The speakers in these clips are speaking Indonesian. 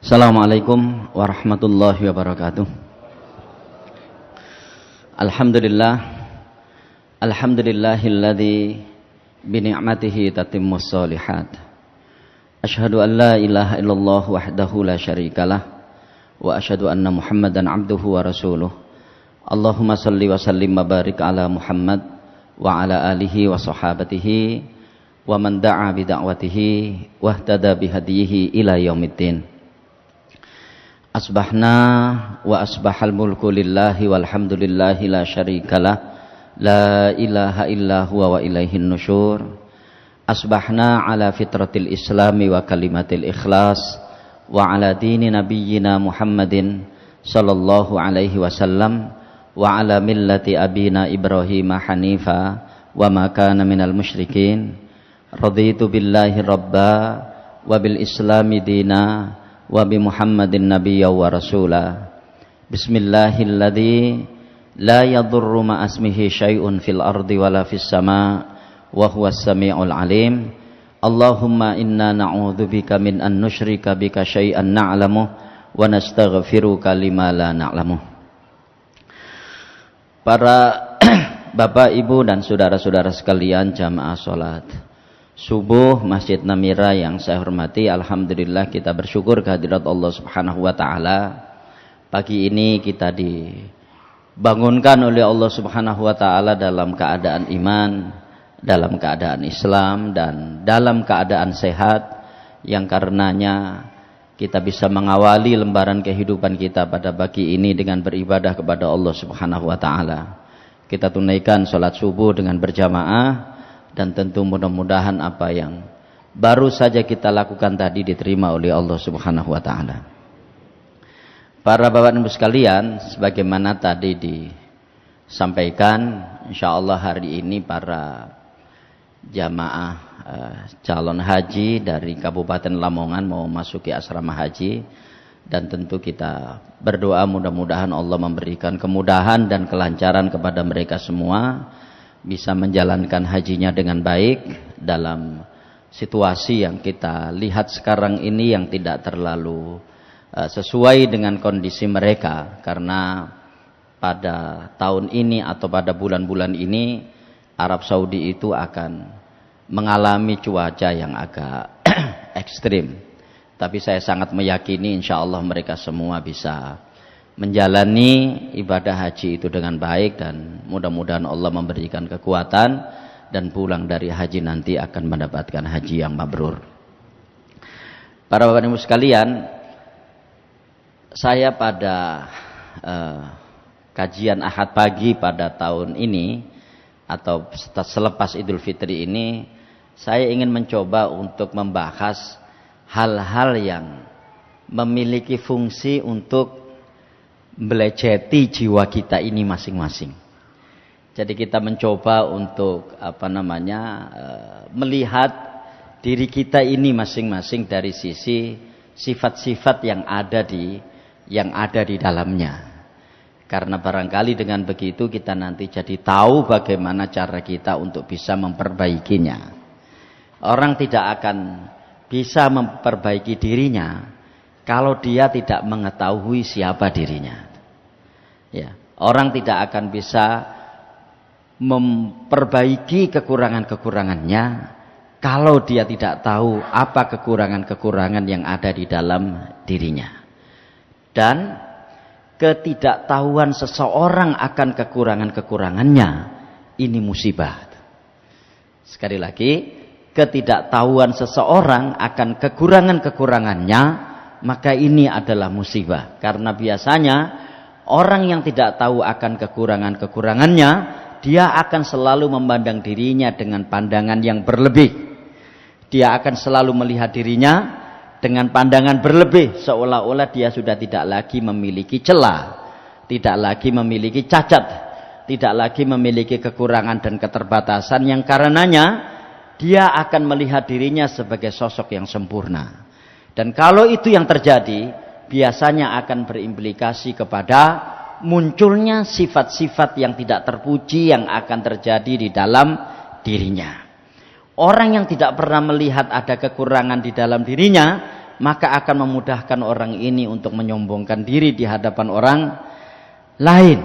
Assalamualaikum warahmatullahi wabarakatuh. Alhamdulillahilladzi bi ni'matihi tatimmus shalihat. Asyhadu an la ilaha illallah wahdahu la syarikalah wa asyhadu anna Muhammadan abduhu wa rasuluh. Allahumma shalli wa sallim wa barik ala Muhammad wa ala alihi wa sahabatihi wa man da'a bi da'watihi wa ihtada bi hadiyihi ila yaumiddin. Asbahna wa asbahal mulku lillahi walhamdulillahi la syarikalah la ilaha illa huwa wa ilaihin nusyur. Asbahna ala fitratil islami wa kalimatil ikhlas wa ala dini nabiyyina Muhammadin sallallahu alaihi wasallam wa ala millati abina Ibrahim hanifa wa ma kana minal musyrikin. Raditu billahi rabba wa bil islami dina wa bi Muhammadin nabiyya wa rasula. Bismillahilladzi la yadurru ma asmihi syai'un fil ardi wala fis sama wa huwas samiul alim. Allahumma inna na'udzubika min an nusyrika bika syai'an na'lamu wa nastaghfiruka lima la na'lamu. Para Bapak, Ibu dan saudara-saudara sekalian jamaah salat subuh Masjid Namira yang saya hormati, alhamdulillah kita bersyukur kehadirat Allah Subhanahu wa taala. Pagi ini kita dibangunkan oleh Allah Subhanahu wa taala dalam keadaan iman, dalam keadaan Islam dan dalam keadaan sehat, yang karenanya kita bisa mengawali lembaran kehidupan kita pada pagi ini dengan beribadah kepada Allah Subhanahu wa taala. Kita tunaikan salat subuh dengan berjamaah. Dan tentu mudah-mudahan apa yang baru saja kita lakukan tadi diterima oleh Allah Subhanahu wa taala. Para Bapak dan Ibu sekalian, sebagaimana tadi disampaikan, insyaallah hari ini para jamaah calon haji dari Kabupaten Lamongan mau masuki asrama haji, dan tentu kita berdoa mudah-mudahan Allah memberikan kemudahan dan kelancaran kepada mereka semua, bisa menjalankan hajinya dengan baik dalam situasi yang kita lihat sekarang ini yang tidak terlalu sesuai dengan kondisi mereka, karena pada tahun ini atau pada bulan-bulan ini Arab Saudi itu akan mengalami cuaca yang agak ekstrim. Tapi saya sangat meyakini insya Allah mereka semua bisa menjalani ibadah haji itu dengan baik, dan mudah-mudahan Allah memberikan kekuatan dan pulang dari haji nanti akan mendapatkan haji yang mabrur. Para Bapak Ibu sekalian, saya pada kajian Ahad pagi pada tahun ini atau selepas Idul Fitri ini, saya ingin mencoba untuk membahas hal-hal yang memiliki fungsi untuk meleceti jiwa kita ini masing-masing. Jadi kita mencoba untuk melihat diri kita ini masing-masing dari sisi sifat-sifat yang ada di dalamnya. Karena barangkali dengan begitu kita nanti jadi tahu bagaimana cara kita untuk bisa memperbaikinya. Orang tidak akan bisa memperbaiki dirinya kalau dia tidak mengetahui siapa dirinya. Ya, orang tidak akan bisa memperbaiki kekurangan-kekurangannya kalau dia tidak tahu apa kekurangan-kekurangan yang ada di dalam dirinya. Dan ketidaktahuan seseorang akan kekurangan-kekurangannya ini musibah. Sekali lagi, ketidaktahuan seseorang akan kekurangan-kekurangannya, maka ini adalah musibah. Karena biasanya orang yang tidak tahu akan kekurangan-kekurangannya, dia akan selalu memandang dirinya dengan pandangan yang berlebih. Dia akan selalu melihat dirinya dengan pandangan berlebih, seolah-olah dia sudah tidak lagi memiliki celah, tidak lagi memiliki cacat, tidak lagi memiliki kekurangan dan keterbatasan, yang karenanya dia akan melihat dirinya sebagai sosok yang sempurna. Dan kalau itu yang terjadi, biasanya akan berimplikasi kepada munculnya sifat-sifat yang tidak terpuji yang akan terjadi di dalam dirinya. Orang yang tidak pernah melihat ada kekurangan di dalam dirinya, maka akan memudahkan orang ini untuk menyombongkan diri di hadapan orang lain.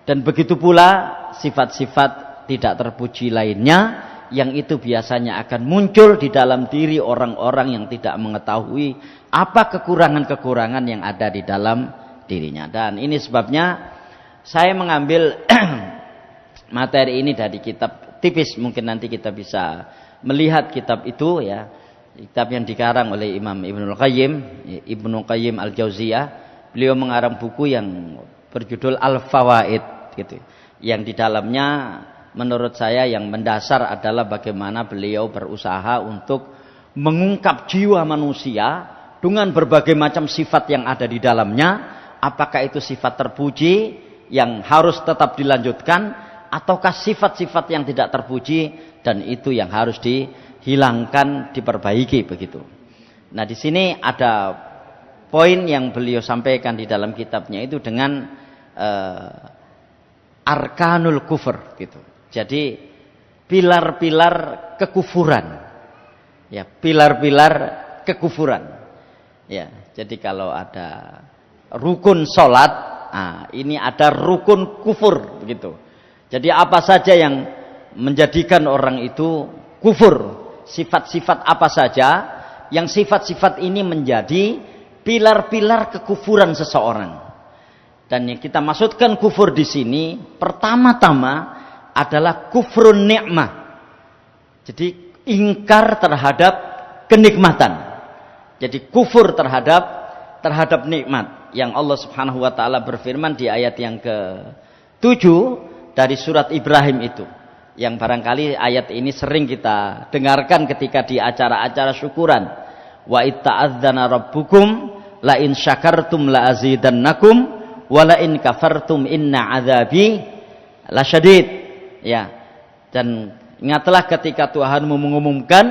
Dan begitu pula sifat-sifat tidak terpuji lainnya, yang itu biasanya akan muncul di dalam diri orang-orang yang tidak mengetahui apa kekurangan-kekurangan yang ada di dalam dirinya. Dan ini sebabnya saya mengambil materi ini dari kitab tipis, mungkin nanti kita bisa melihat kitab itu ya, kitab yang dikarang oleh Imam Ibnul Qayyim Al-Jauziyah. Beliau mengarang buku yang berjudul Al-Fawaid gitu, yang di dalamnya menurut saya yang mendasar adalah bagaimana beliau berusaha untuk mengungkap jiwa manusia dengan berbagai macam sifat yang ada di dalamnya. Apakah itu sifat terpuji yang harus tetap dilanjutkan, ataukah sifat-sifat yang tidak terpuji dan itu yang harus dihilangkan, diperbaiki begitu. Nah, di sini ada poin yang beliau sampaikan di dalam kitabnya itu dengan arkanul kufur gitu. Jadi pilar-pilar kekufuran. Ya, pilar-pilar kekufuran. Ya, jadi kalau ada rukun salat, ini ada rukun kufur begitu. Jadi apa saja yang menjadikan orang itu kufur, sifat-sifat apa saja yang sifat-sifat ini menjadi pilar-pilar kekufuran seseorang. Dan yang kita maksudkan kufur di sini pertama-tama adalah kufrun ni'mah. Jadi ingkar terhadap kenikmatan. Jadi kufur terhadap nikmat yang Allah Subhanahu wa taala berfirman di ayat yang ke-7 dari surat Ibrahim itu. Yang barangkali ayat ini sering kita dengarkan ketika di acara-acara syukuran. Wa itta'adzana rabbukum la in syakartum la azidannakum wa la in kafartum inna adzabi lasyadid. Ya, dan ingatlah ketika Tuhanmu mengumumkan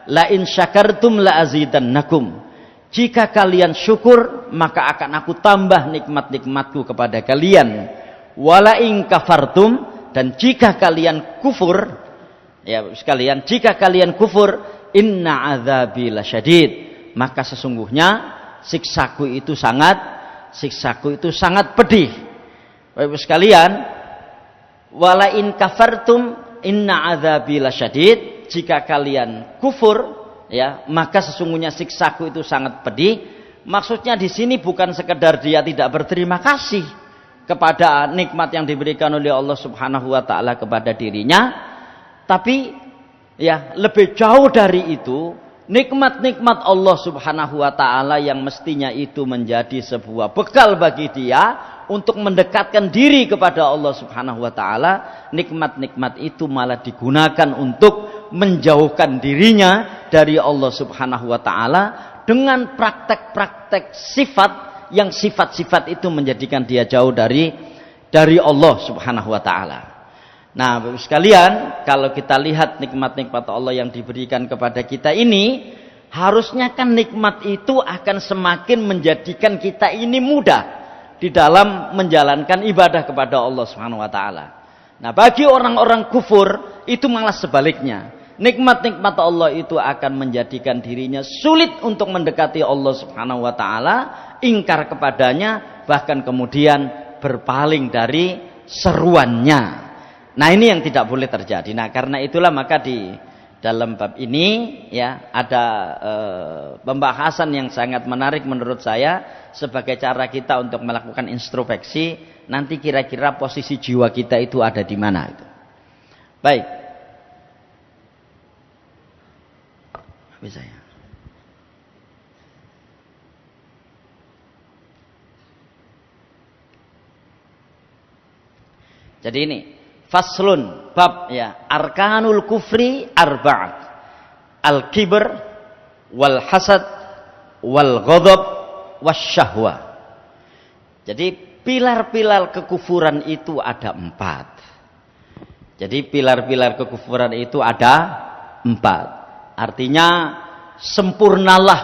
la in syakartum la azidannakum, jika kalian syukur maka akan aku tambah nikmat-nikmatku kepada kalian, wala in kafartum, dan jika kalian kufur, ya sekalian, jika kalian kufur, inna adzabi lasyadid, maka sesungguhnya siksaku itu sangat pedih. Bapak sekalian, wala in kafartum inna adzabi lasyadid, jika kalian kufur ya maka sesungguhnya siksaku itu sangat pedih. Maksudnya di sini bukan sekedar dia tidak berterima kasih kepada nikmat yang diberikan oleh Allah Subhanahu wa taala kepada dirinya, tapi ya lebih jauh dari itu, nikmat-nikmat Allah Subhanahu wa taala yang mestinya itu menjadi sebuah bekal bagi dia untuk mendekatkan diri kepada Allah Subhanahu wa taala, nikmat-nikmat itu malah digunakan untuk menjauhkan dirinya dari Allah Subhanahu wa taala dengan praktek-praktek sifat yang sifat-sifat itu menjadikan dia jauh dari Allah Subhanahu wa taala. Nah, Bapak sekalian, kalau kita lihat nikmat-nikmat Allah yang diberikan kepada kita ini, harusnya kan nikmat itu akan semakin menjadikan kita ini mudah di dalam menjalankan ibadah kepada Allah Subhanahu wa taala. Nah, bagi orang-orang kufur itu malah sebaliknya. Nikmat-nikmat Allah itu akan menjadikan dirinya sulit untuk mendekati Allah Subhanahu wa taala, ingkar kepadanya, bahkan kemudian berpaling dari seruannya. Nah, ini yang tidak boleh terjadi. Nah, karena itulah maka di dalam bab ini ya ada pembahasan yang sangat menarik menurut saya sebagai cara kita untuk melakukan introspeksi, nanti kira-kira posisi jiwa kita itu ada di mana itu. Baik. Bisa ya. Jadi ini faslun bab ya, arkanul kufri arba'at, al-kibr wal hasad wal ghadab wasyahwa. Jadi pilar-pilar kekufuran itu ada 4. Jadi pilar-pilar kekufuran itu ada 4. Artinya sempurnalah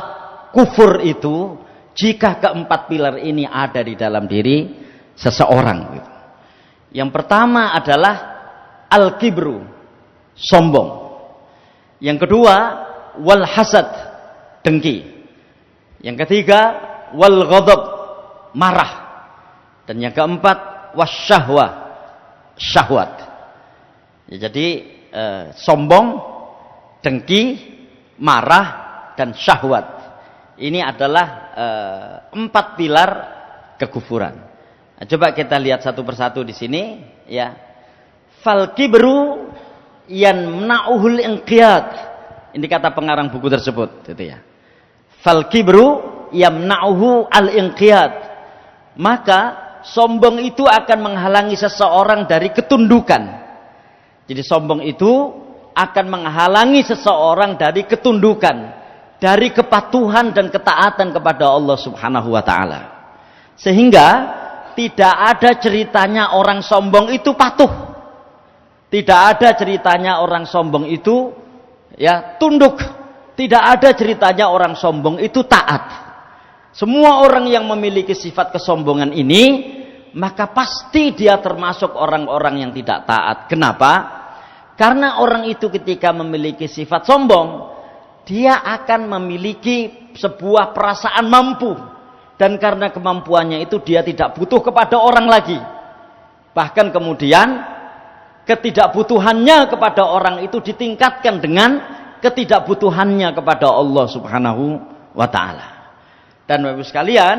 kufur itu jika keempat pilar ini ada di dalam diri seseorang. Yang pertama adalah al-kibru, sombong. Yang kedua wal hasad, dengki. Yang ketiga, wal ghadab, marah. Dan yang keempat, wasyahwah, syahwat. Ya, jadi sombong, dengki, marah, dan syahwat. Ini adalah 4 pilar kekufuran. Nah, coba kita lihat satu persatu di sini, ya. Fal kibru yanma'uhul inqiyad. Ini kata pengarang buku tersebut, gitu ya. Fal kibru yamna'uhu al-inqiyad. Maka sombong itu akan menghalangi seseorang dari ketundukan. Jadi sombong itu akan menghalangi seseorang dari ketundukan, dari kepatuhan dan ketaatan kepada Allah Subhanahu wa taala. Sehingga tidak ada ceritanya orang sombong itu patuh. Tidak ada ceritanya orang sombong itu ya tunduk. Tidak ada ceritanya orang sombong itu taat. Semua orang yang memiliki sifat kesombongan ini, maka pasti dia termasuk orang-orang yang tidak taat. Kenapa? Karena orang itu ketika memiliki sifat sombong, dia akan memiliki sebuah perasaan mampu. Dan karena kemampuannya itu dia tidak butuh kepada orang lagi. Bahkan kemudian ketidakbutuhannya kepada orang itu ditingkatkan dengan ketidakbutuhannya kepada Allah Subhanahu wa taala. Dan Bapak Ibu sekalian,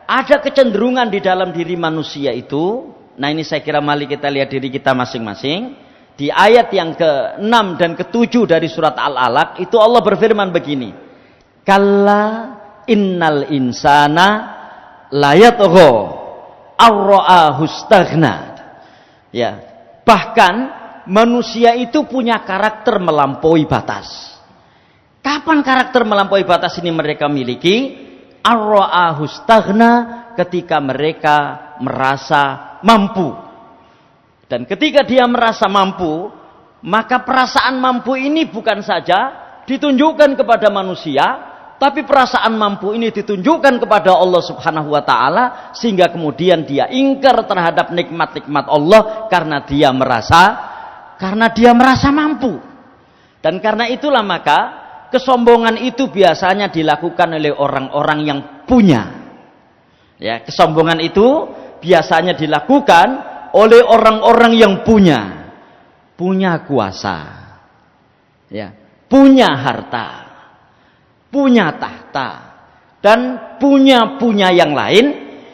ada kecenderungan di dalam diri manusia itu. Nah, ini saya kira mari kita lihat diri kita masing-masing. Di ayat yang ke-6 dan ke-7 dari surat Al-Alaq itu Allah berfirman begini. Kalla innal insana layatgha ar-ra'ahu istaghna. Ya, bahkan manusia itu punya karakter melampaui batas. Kapan karakter melampaui batas ini mereka miliki? Ar-ra'ahu istaghna, ketika mereka merasa mampu. Dan ketika dia merasa mampu, maka perasaan mampu ini bukan saja ditunjukkan kepada manusia, tapi perasaan mampu ini ditunjukkan kepada Allah Subhanahu wa taala, sehingga kemudian dia ingkar terhadap nikmat-nikmat Allah karena dia merasa mampu. Dan karena itulah maka kesombongan itu biasanya dilakukan oleh orang-orang yang punya. Ya, kesombongan itu biasanya dilakukan oleh orang-orang yang punya kuasa, ya, punya harta, punya tahta, dan punya yang lain,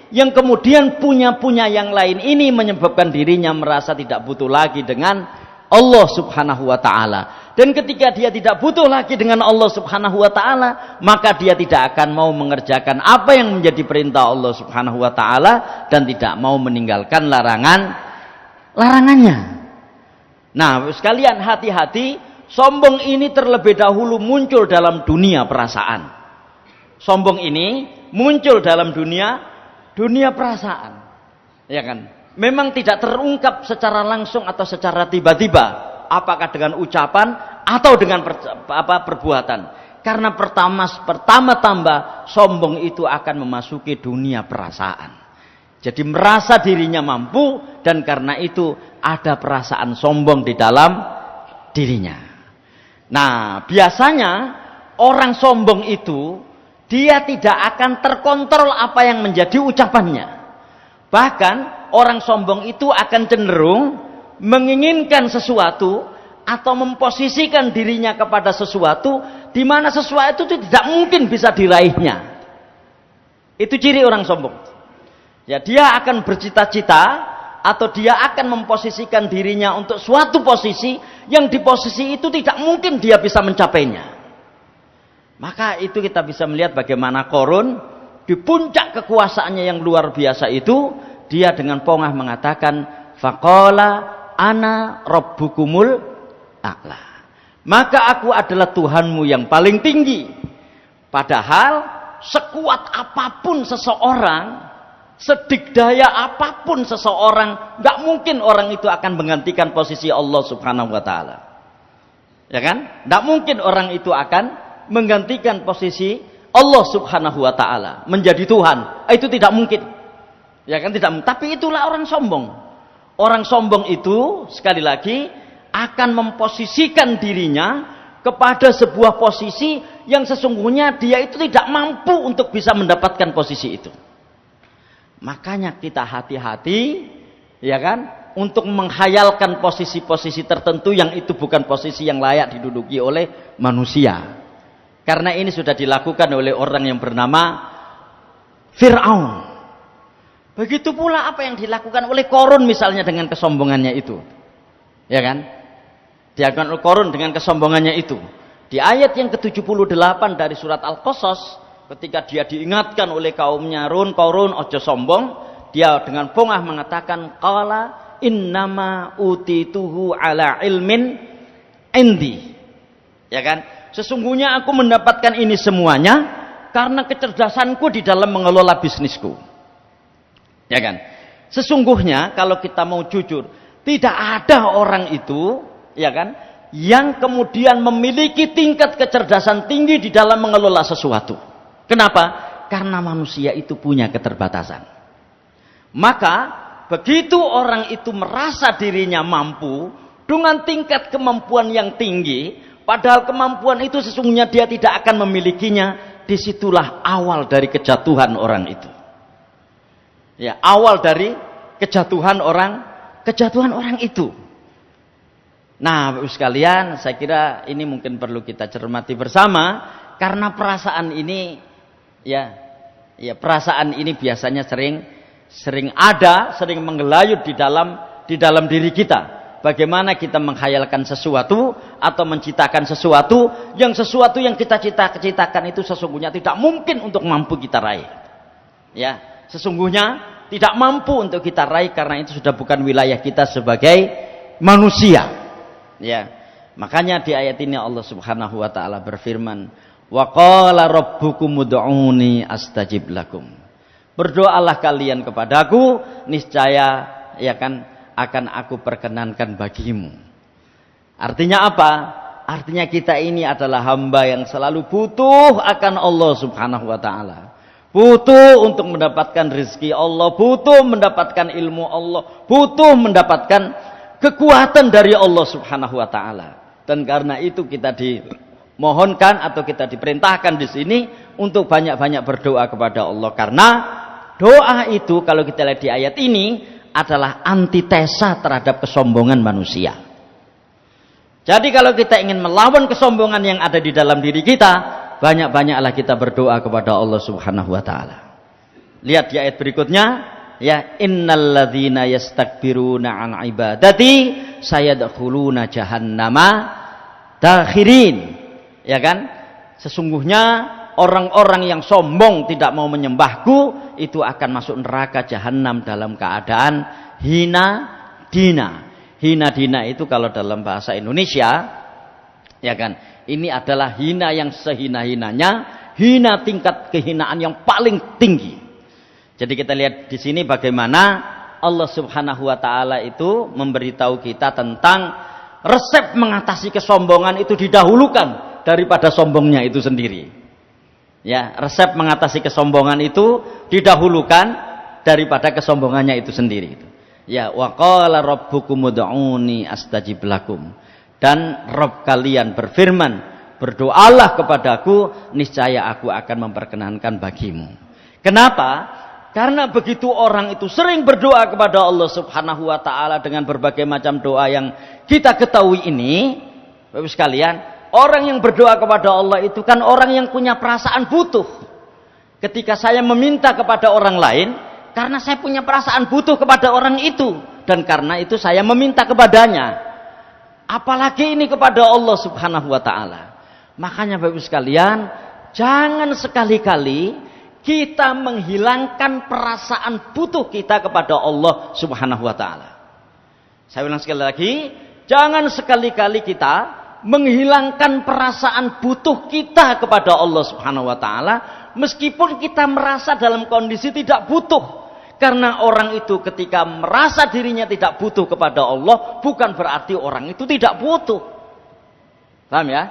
yang kemudian punya yang lain ini menyebabkan dirinya merasa tidak butuh lagi dengan Allah Subhanahu wa taala. Dan ketika dia tidak butuh lagi dengan Allah Subhanahu wa taala, maka dia tidak akan mau mengerjakan apa yang menjadi perintah Allah Subhanahu wa taala dan tidak mau meninggalkan larangannya. Nah, sekalian hati-hati, sombong ini terlebih dahulu muncul dalam dunia perasaan. Sombong ini muncul dalam dunia perasaan. Ya kan? Memang tidak terungkap secara langsung atau secara tiba-tiba, apakah dengan ucapan atau dengan perbuatan. Karena pertama-tama sombong itu akan memasuki dunia perasaan. Jadi merasa dirinya mampu, dan karena itu ada perasaan sombong di dalam dirinya. Nah, biasanya orang sombong itu dia tidak akan terkontrol apa yang menjadi ucapannya. Bahkan orang sombong itu akan cenderung menginginkan sesuatu atau memposisikan dirinya kepada sesuatu di mana sesuatu itu tidak mungkin bisa diraihnya. Itu ciri orang sombong. Ya, dia akan bercita-cita atau dia akan memposisikan dirinya untuk suatu posisi yang di posisi itu tidak mungkin dia bisa mencapainya. Maka itu kita bisa melihat bagaimana Qarun di puncak kekuasaannya yang luar biasa itu, dia dengan pongah mengatakan, faqala ana rabbukumul a'la. Maka aku adalah Tuhanmu yang paling tinggi. Padahal sekuat apapun seseorang, sedikdaya apapun seseorang, gak mungkin orang itu akan menggantikan posisi Allah Subhanahu wa taala. Ya kan? Gak mungkin orang itu akan menggantikan posisi Allah Subhanahu wa taala menjadi Tuhan. Itu tidak mungkin. Ya kan, tidak mungkin. Tapi itulah orang sombong. Orang sombong itu sekali lagi akan memposisikan dirinya kepada sebuah posisi yang sesungguhnya dia itu tidak mampu untuk bisa mendapatkan posisi itu. Makanya kita hati-hati, ya kan, untuk menghayalkan posisi-posisi tertentu yang itu bukan posisi yang layak diduduki oleh manusia. Karena ini sudah dilakukan oleh orang yang bernama Fir'aun. Begitu pula apa yang dilakukan oleh Qarun misalnya dengan kesombongannya itu. Ya kan? Dilakukan oleh Qarun dengan kesombongannya itu. Di ayat yang ke-78 dari surat Al-Qasas, ketika dia diingatkan oleh kaumnya, Qarun ojo sombong, dia dengan bongah mengatakan, qala innama utituhu ala ilmin indi. Ya kan? Sesungguhnya aku mendapatkan ini semuanya karena kecerdasanku di dalam mengelola bisnisku. Ya kan? Sesungguhnya kalau kita mau jujur, tidak ada orang itu, ya kan, yang kemudian memiliki tingkat kecerdasan tinggi di dalam mengelola sesuatu. Kenapa? Karena manusia itu punya keterbatasan. Maka begitu orang itu merasa dirinya mampu dengan tingkat kemampuan yang tinggi, padahal kemampuan itu sesungguhnya dia tidak akan memilikinya, disitulah awal dari kejatuhan orang itu. Ya, awal dari kejatuhan orang itu. Nah, Bapak sekalian, saya kira ini mungkin perlu kita cermati bersama, karena perasaan ini, ya perasaan ini biasanya sering menggelayut di dalam diri kita. Bagaimana kita menghayalkan sesuatu atau menciptakan sesuatu yang kita ciptakan itu sesungguhnya tidak mungkin untuk mampu kita raih. Ya, sesungguhnya tidak mampu untuk kita raih karena itu sudah bukan wilayah kita sebagai manusia. Ya. Makanya di ayat ini Allah Subhanahu wa taala berfirman, "Wa qala rabbukum ud'uni astajib lakum." Berdoalah kalian kepadaku, niscaya ya kan akan aku perkenankan bagimu. Artinya apa? Artinya kita ini adalah hamba yang selalu butuh akan Allah Subhanahu wa taala. Butuh untuk mendapatkan rezeki Allah, butuh mendapatkan ilmu Allah, butuh mendapatkan kekuatan dari Allah Subhanahu wa taala. Dan karena itu kita dimohonkan atau kita diperintahkan di sini untuk banyak-banyak berdoa kepada Allah, karena doa itu kalau kita lihat di ayat ini adalah antitesa terhadap kesombongan manusia. Jadi kalau kita ingin melawan kesombongan yang ada di dalam diri kita, banyak-banyaklah kita berdoa kepada Allah Subhanahu wa taala. Lihat di ayat berikutnya, ya, innalladzina yastakbiruna an ibadati sayadkhuluna jahannama dakhirin. Ya kan? Sesungguhnya orang-orang yang sombong tidak mau menyembahku itu akan masuk neraka jahanam dalam keadaan hina dina. Hina dina itu kalau dalam bahasa Indonesia, ya kan, ini adalah hina yang sehina-hinanya, hina tingkat kehinaan yang paling tinggi. Jadi kita lihat di sini bagaimana Allah Subhanahu wa taala itu memberitahu kita tentang resep mengatasi kesombongan itu didahulukan daripada sombongnya itu sendiri. Ya, resep mengatasi kesombongan itu didahulukan daripada kesombongannya itu sendiri. Ya, wa qala rabbukum ud'uni astajib lakum. Dan Rabb kalian berfirman, berdoalah kepadaku, niscaya aku akan memperkenankan bagimu. Kenapa? Karena begitu orang itu sering berdoa kepada Allah Subhanahu wa taala dengan berbagai macam doa yang kita ketahui ini, Bapak sekalian, orang yang berdoa kepada Allah itu kan orang yang punya perasaan butuh. Ketika saya meminta kepada orang lain, karena saya punya perasaan butuh kepada orang itu, dan karena itu saya meminta kepadanya. Apalagi ini kepada Allah Subhanahu wa taala. Makanya Bapak sekalian, jangan sekali-kali kita menghilangkan perasaan butuh kita kepada Allah Subhanahu wa taala. Saya ulang sekali lagi, jangan sekali-kali kita menghilangkan perasaan butuh kita kepada Allah Subhanahu wa taala meskipun kita merasa dalam kondisi tidak butuh. Karena orang itu ketika merasa dirinya tidak butuh kepada Allah, bukan berarti orang itu tidak butuh. Paham ya?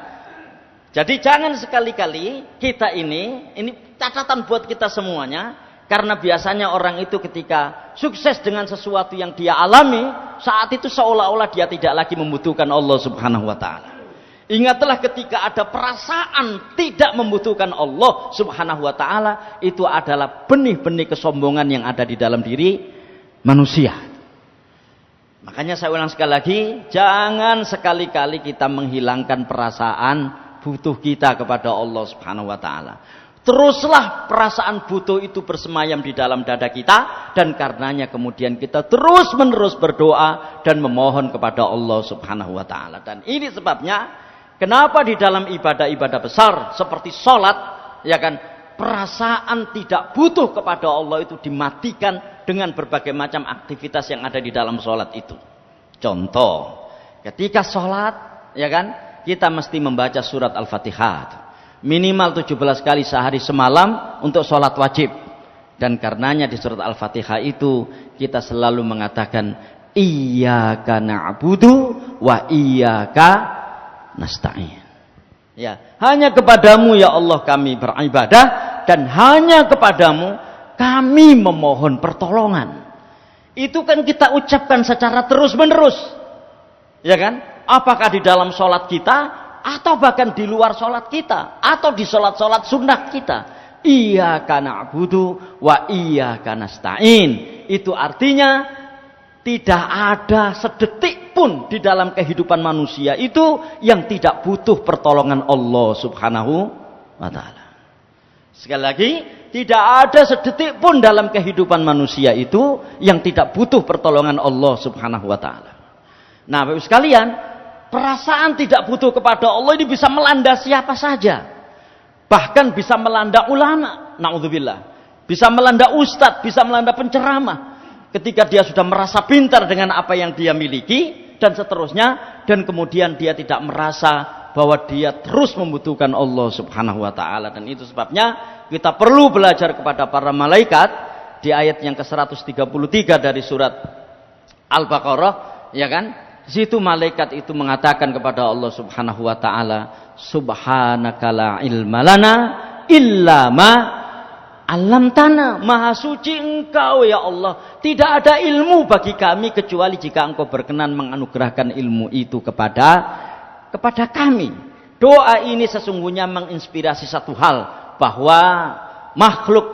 Jadi jangan sekali-kali kita ini catatan buat kita semuanya, karena biasanya orang itu ketika sukses dengan sesuatu yang dia alami, saat itu seolah-olah dia tidak lagi membutuhkan Allah Subhanahu wa taala. Ingatlah ketika ada perasaan tidak membutuhkan Allah Subhanahu wa taala, itu adalah benih-benih kesombongan yang ada di dalam diri manusia. Makanya saya ulang sekali lagi, jangan sekali-kali kita menghilangkan perasaan butuh kita kepada Allah Subhanahu wa taala. Teruslah perasaan butuh itu bersemayam di dalam dada kita, dan karenanya kemudian kita terus-menerus berdoa dan memohon kepada Allah Subhanahu wa taala. Dan ini sebabnya kenapa di dalam ibadah-ibadah besar seperti sholat, ya kan, perasaan tidak butuh kepada Allah itu dimatikan dengan berbagai macam aktivitas yang ada di dalam sholat itu. Contoh, ketika sholat, ya kan, kita mesti membaca surat Al-Fatihah minimal 17 kali sehari semalam untuk sholat wajib. Dan karenanya di surat Al-Fatihah itu kita selalu mengatakan iyyaka na'budu wa iyyaka nasta'in. Ya, hanya kepadamu ya Allah kami beribadah, dan hanya kepadamu kami memohon pertolongan. Itu kan kita ucapkan secara terus-menerus. Ya kan? Apakah di dalam sholat kita, atau bahkan di luar sholat kita, atau di sholat-sholat sunnah kita. Iyyaka na'budu wa iyyaka nasta'in. Itu artinya tidak ada sedetik pun di dalam kehidupan manusia itu yang tidak butuh pertolongan Allah Subhanahu wa taala. Sekali lagi, tidak ada sedetik pun dalam kehidupan manusia itu yang tidak butuh pertolongan Allah Subhanahu wa taala. Nah, Bapak sekalian, perasaan tidak butuh kepada Allah ini bisa melanda siapa saja. Bahkan bisa melanda ulama, naudzubillah. Bisa melanda ustadz, bisa melanda penceramah. Ketika dia sudah merasa pintar dengan apa yang dia miliki dan seterusnya, dan kemudian dia tidak merasa bahwa dia terus membutuhkan Allah Subhanahu wa taala. Dan itu sebabnya kita perlu belajar kepada para malaikat di ayat yang ke-133 dari surat Al-Baqarah, ya kan? Di situ malaikat itu mengatakan kepada Allah Subhanahu wa taala, subhanaka la ilma lana illa ma alam tanah, maha suci engkau ya Allah. Tidak ada ilmu bagi kami kecuali jika engkau berkenan menganugerahkan ilmu itu kepada kami. Doa ini sesungguhnya menginspirasi satu hal, bahwa makhluk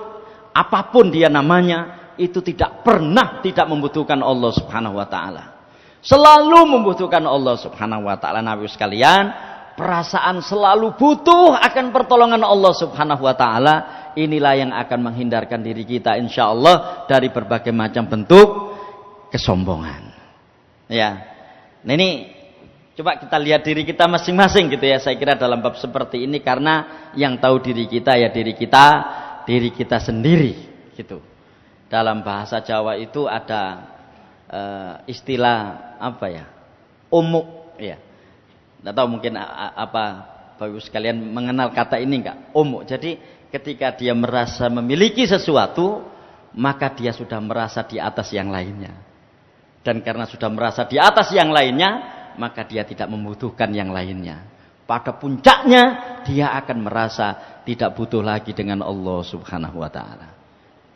apapun dia namanya itu tidak pernah tidak membutuhkan Allah Subhanahu wa taala. Selalu membutuhkan Allah Subhanahu wa taala. Nabi sekalian, perasaan selalu butuh akan pertolongan Allah Subhanahu wa taala, inilah yang akan menghindarkan diri kita insyaallah dari berbagai macam bentuk kesombongan. Ya. Nah, ini coba kita lihat diri kita masing-masing gitu ya. Saya kira dalam bab seperti ini, karena yang tahu diri kita ya diri kita sendiri gitu. Dalam bahasa Jawa itu ada istilah apa ya? Umuk ya. Tidak tahu mungkin apa Bapak sekalian mengenal kata ini enggak? Umuk. Jadi ketika dia merasa memiliki sesuatu, maka dia sudah merasa di atas yang lainnya. Dan karena sudah merasa di atas yang lainnya, maka dia tidak membutuhkan yang lainnya. Pada puncaknya dia akan merasa tidak butuh lagi dengan Allah Subhanahu wa taala.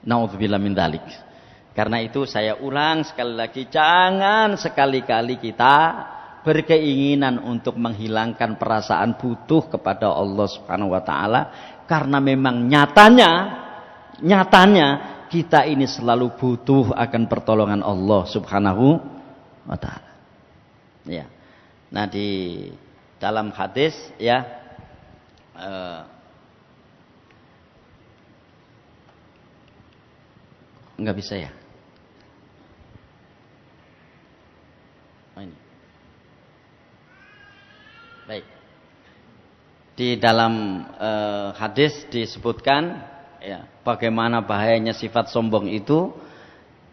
Nauzubillah min dzalik. Karena itu saya ulang sekali lagi, jangan sekali-kali kita berkeinginan untuk menghilangkan perasaan butuh kepada Allah Subhanahu wa taala, karena memang nyatanya kita ini selalu butuh akan pertolongan Allah Subhanahu wa taala. Ya. Nah, di dalam hadis ya enggak bisa ya. Oh, ini. Baik. Di dalam hadis disebutkan ya, bagaimana bahayanya sifat sombong itu.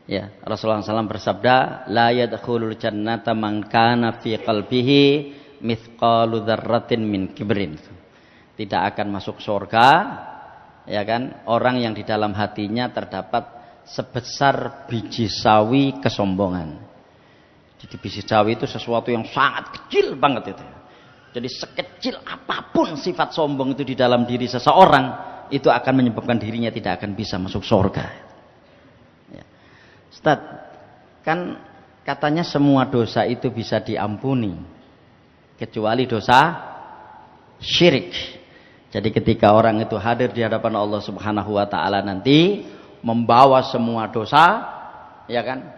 Ya, Rasulullah SAW bersabda, la yadkhulul jannata man kana fi qalbihi mithqalu dzarratin min kibrin. Tidak akan masuk surga, ya kan, orang yang di dalam hatinya terdapat sebesar biji sawi kesombongan. Jadi biji sawi itu sesuatu yang sangat kecil banget itu. Jadi sekecil apapun sifat sombong itu di dalam diri seseorang, itu akan menyebabkan dirinya tidak akan bisa masuk surga. Ya. Ustaz, kan katanya semua dosa itu bisa diampuni kecuali dosa syirik. Jadi ketika orang itu hadir di hadapan Allah Subhanahu wa taala nanti membawa semua dosa, ya kan?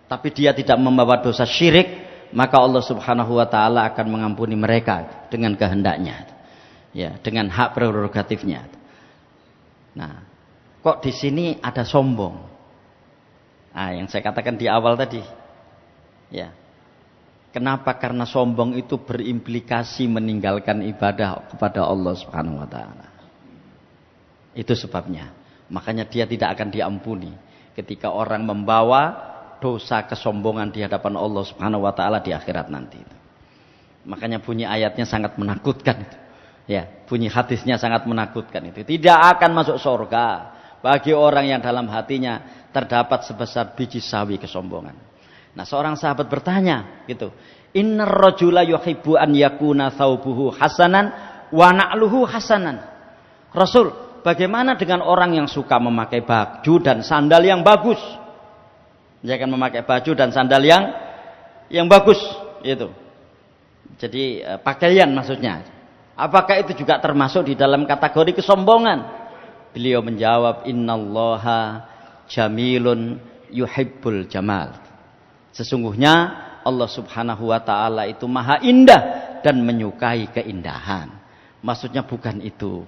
Tapi dia tidak membawa dosa syirik, maka Allah Subhanahu wa taala akan mengampuni mereka dengan kehendaknya. Ya, dengan hak prerogatifnya. Nah, kok di sini ada sombong? Nah, yang saya katakan di awal tadi. Ya. Kenapa? Karena sombong itu berimplikasi meninggalkan ibadah kepada Allah Subhanahu wa taala. Itu sebabnya. Makanya dia tidak akan diampuni ketika orang membawa dosa kesombongan di hadapan Allah Subhanahu wa taala di akhirat nanti. Makanya bunyi ayatnya sangat menakutkan itu. Ya, bunyi hadisnya sangat menakutkan itu. Tidak akan masuk surga bagi orang yang dalam hatinya terdapat sebesar biji sawi kesombongan. Nah, seorang sahabat bertanya gitu, innar rajula yuhibbu an yakuna thawbuhu hasanan wa na'luhu hasanan. Rasul, bagaimana dengan orang yang suka memakai baju dan sandal yang bagus? Jangan memakai baju dan sandal yang bagus itu. Jadi pakaian maksudnya. Apakah itu juga termasuk di dalam kategori kesombongan? Beliau menjawab, innallaha jamilun yuhibbul jamal. Sesungguhnya Allah Subhanahu wa taala itu maha indah dan menyukai keindahan. Maksudnya bukan itu.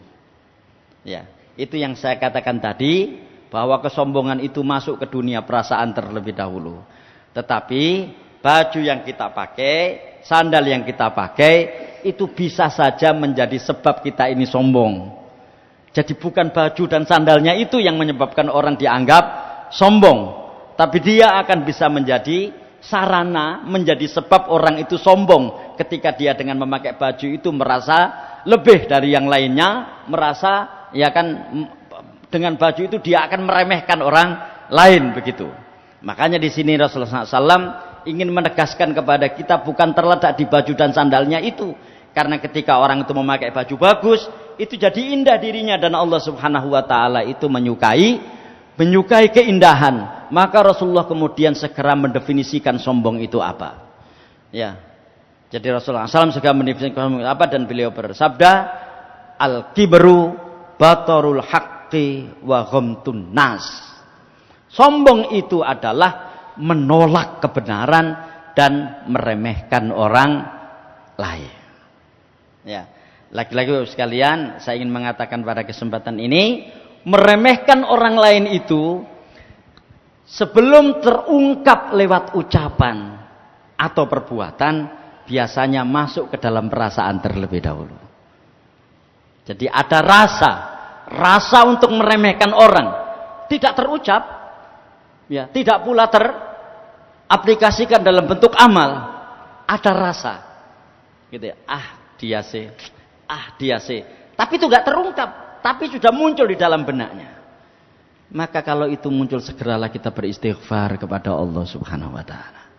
Ya, itu yang saya katakan tadi, bahwa kesombongan itu masuk ke dunia perasaan terlebih dahulu. Tetapi baju yang kita pakai, sandal yang kita pakai, itu bisa saja menjadi sebab kita ini sombong. Jadi bukan baju dan sandalnya itu yang menyebabkan orang dianggap sombong. Tapi dia akan bisa menjadi sarana, menjadi sebab orang itu sombong. Ketika dia dengan memakai baju itu merasa lebih dari yang lainnya, merasa ya kan dengan baju itu dia akan meremehkan orang lain begitu. Makanya di sini Rasulullah SAW ingin menegaskan kepada kita bukan terletak di baju dan sandalnya itu. Karena ketika orang itu memakai baju bagus, itu jadi indah dirinya dan Allah Subhanahu wa taala itu menyukai keindahan. Maka Rasulullah kemudian segera mendefinisikan sombong itu apa. Ya. Jadi Rasulullah SAW segera mendefinisikan sombong itu apa, dan beliau bersabda, al-kibru batarul haqqi wa ghamtun nas. Sombong itu adalah menolak kebenaran dan meremehkan orang lain. Ya. Lagi-lagi sekalian, saya ingin mengatakan pada kesempatan ini, meremehkan orang lain itu sebelum terungkap lewat ucapan atau perbuatan, biasanya masuk ke dalam perasaan terlebih dahulu. Jadi ada rasa untuk meremehkan orang, tidak terucap, ya, tidak pula teraplikasikan dalam bentuk amal, ada rasa, gitu ya. Dia sih, tapi itu nggak terungkap, tapi sudah muncul di dalam benaknya. Maka kalau itu muncul, segeralah kita beristighfar kepada Allah Subhanahu wa taala.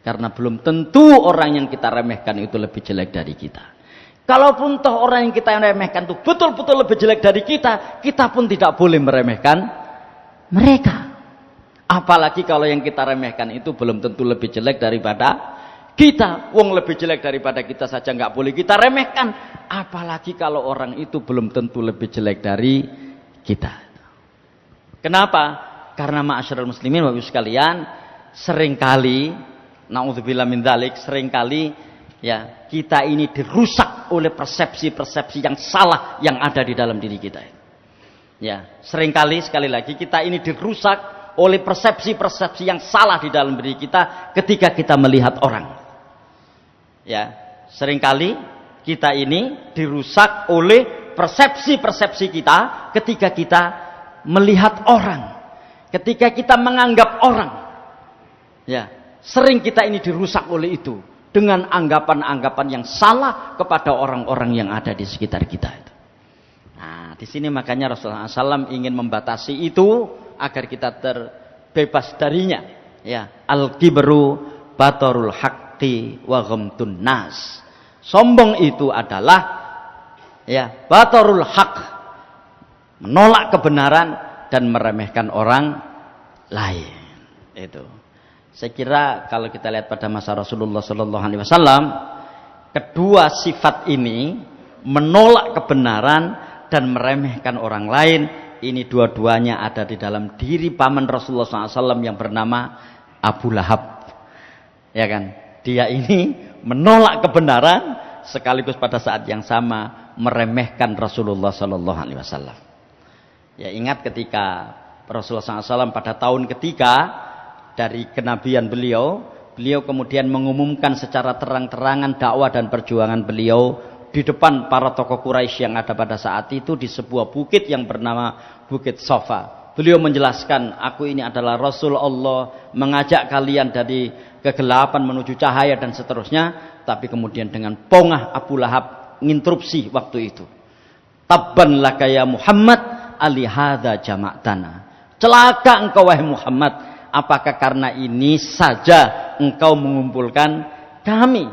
Karena belum tentu orang yang kita remehkan itu lebih jelek dari kita. Kalaupun toh orang yang kita remehkan itu betul-betul lebih jelek dari kita, kita pun tidak boleh meremehkan mereka. Apalagi kalau yang kita remehkan itu belum tentu lebih jelek daripada kita. Wong lebih jelek daripada kita saja nggak boleh kita remehkan. Apalagi kalau orang itu belum tentu lebih jelek dari kita. Kenapa? Karena ma'asyiral muslimin Bapak Ibu sekalian, seringkali naudzubillah min dzalik, seringkali ya kita ini dirusak oleh persepsi-persepsi yang salah yang ada di dalam diri kita. Ya, seringkali sekali lagi kita ini dirusak oleh persepsi-persepsi yang salah di dalam diri kita ketika kita melihat orang. Ya, seringkali kita ini dirusak oleh persepsi-persepsi kita ketika kita melihat orang, ketika kita menganggap orang. Ya, sering kita ini dirusak oleh itu dengan anggapan-anggapan yang salah kepada orang-orang yang ada di sekitar kita itu. Nah, di sini makanya Rasulullah SAW ingin membatasi itu agar kita terbebas darinya. Ya, al-kibru batarul haqqi wa ghamtun nas. Sombong itu adalah ya batarul haqq, menolak kebenaran dan meremehkan orang lain. Itu. Saya kira kalau kita lihat pada masa Rasulullah Sallallahu Alaihi Wasallam, kedua sifat ini menolak kebenaran dan meremehkan orang lain. Ini dua-duanya ada di dalam diri paman Rasulullah SAW yang bernama Abu Lahab. Ya kan? Dia ini menolak kebenaran sekaligus pada saat yang sama meremehkan Rasulullah SAW. Ya, ingat ketika Rasulullah SAW pada tahun ketiga dari kenabian beliau kemudian mengumumkan secara terang-terangan dakwah dan perjuangan beliau di depan para tokoh Quraisy yang ada pada saat itu di sebuah bukit yang bernama Bukit Sofa. Beliau menjelaskan, aku ini adalah Rasul Allah, mengajak kalian dari kegelapan menuju cahaya dan seterusnya. Tapi kemudian dengan pongah Abu Lahab nginterupsi waktu itu. Tabban laka ya Muhammad alihada jama'tana. Celaka engkau wahai Muhammad, apakah karena ini saja engkau mengumpulkan kami?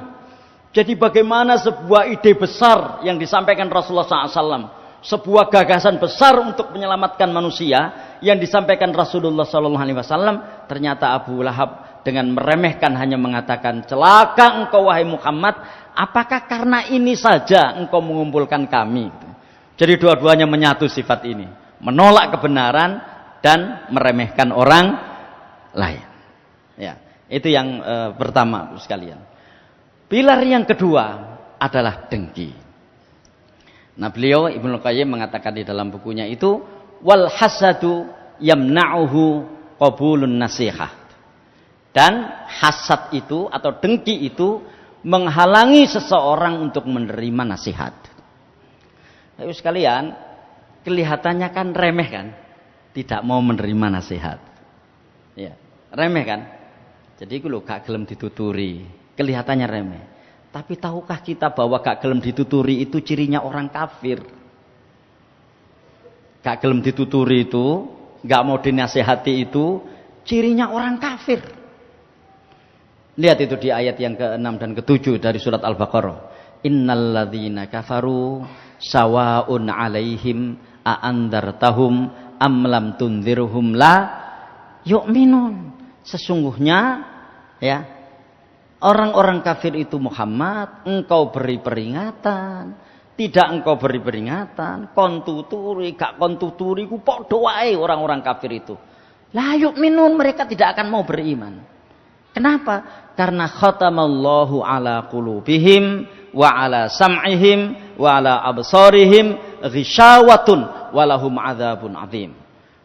Jadi bagaimana sebuah ide besar yang disampaikan Rasulullah SAW, sebuah gagasan besar untuk menyelamatkan manusia yang disampaikan Rasulullah SAW, ternyata Abu Lahab dengan meremehkan hanya mengatakan, celaka engkau wahai Muhammad, apakah karena ini saja engkau mengumpulkan kami? Jadi dua-duanya menyatu sifat ini, menolak kebenaran dan meremehkan orang lain. Ya, itu yang pertama sekalian. Pilar yang kedua adalah dengki. Nah, beliau Ibnu Qayyim mengatakan di dalam bukunya itu, wal hasadu yamna'uhu qabulun nasihah. Dan hasad itu atau dengki itu menghalangi seseorang untuk menerima nasihat. Ayo sekalian, kelihatannya kan remeh kan? Tidak mau menerima nasihat. Ya, remeh kan? Jadi ku lho gak gelem dituturi. Kelihatannya remeh. Tapi tahukah kita bahwa gak gelem dituturi itu cirinya orang kafir? Gak gelem dituturi itu, gak mau dinasehati itu cirinya orang kafir. Lihat itu di ayat yang ke-6 dan ke-7 dari surat Al-Baqarah. Innal ladzina kafaru sawaun 'alaihim a andartahum am lam tunzirhum la yu'minun. Sesungguhnya ya, orang-orang kafir itu Muhammad, engkau beri peringatan, tidak engkau beri peringatan, kontuturi, gak kontuturi, ku podo wae orang-orang kafir itu. La yu'minun, mereka tidak akan mau beriman. Kenapa? Karena khatamallahu ala qulubihim wa ala sam'ihim wa ala absarihim ghisyawatun walahum adzabun adzim.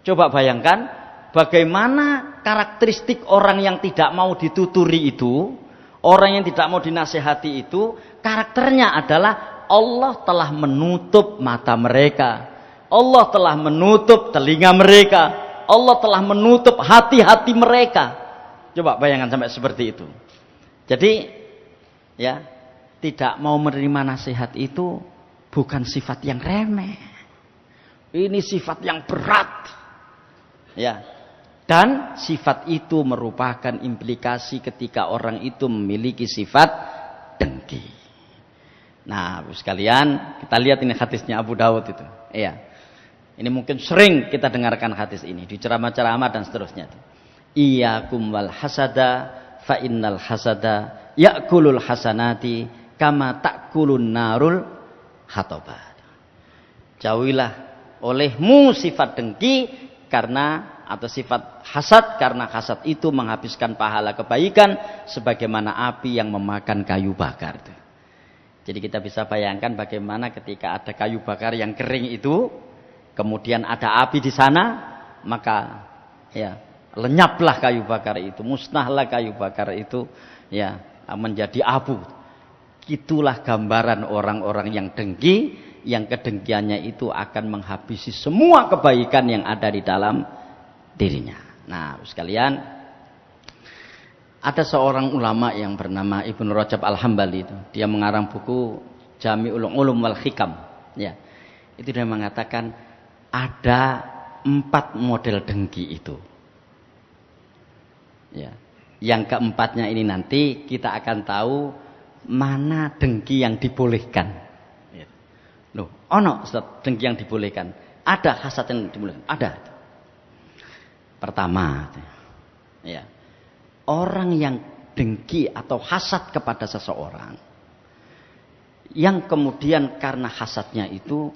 Coba bayangkan bagaimana karakteristik orang yang tidak mau dituturi itu. Orang yang tidak mau dinasehati itu karakternya adalah Allah telah menutup mata mereka. Allah telah menutup telinga mereka. Allah telah menutup hati-hati mereka. Coba bayangkan sampai seperti itu. Jadi ya, tidak mau menerima nasihat itu bukan sifat yang remeh. Ini sifat yang berat. Ya. Dan sifat itu merupakan implikasi ketika orang itu memiliki sifat dengki. Nah, sekalian, kita lihat ini hadisnya Abu Dawud itu. Iya. Ini mungkin sering kita dengarkan hadis ini di ceramah-ceramah dan seterusnya. Iyyakum wal hasada fa innal hasada ya'kulul hasanati kama ta'kulun narul hatabat. Jauhilah olehmu sifat dengki atau sifat hasad, karena hasad itu menghabiskan pahala kebaikan sebagaimana api yang memakan kayu bakar. Jadi kita bisa bayangkan bagaimana ketika ada kayu bakar yang kering itu, kemudian ada api di sana, maka ya lenyaplah kayu bakar itu, musnahlah kayu bakar itu, ya menjadi abu. Itulah gambaran orang-orang yang dengki, yang kedengkiannya itu akan menghabisi semua kebaikan yang ada di dalam dirinya. Nah, sekalian, ada seorang ulama yang bernama Ibnu Rajab Al-Hambali itu. Dia mengarang buku Jami'ul Ulum wal Hikam. Ya. Itu dia mengatakan ada 4 model dengki itu. Ya. Yang keempatnya ini nanti kita akan tahu mana dengki yang dibolehkan. Ya. Loh, ono Ustaz dengki yang dibolehkan. Ada hasad yang dibolehkan. Ada. Pertama, ya, orang yang dengki atau hasad kepada seseorang yang kemudian karena hasadnya itu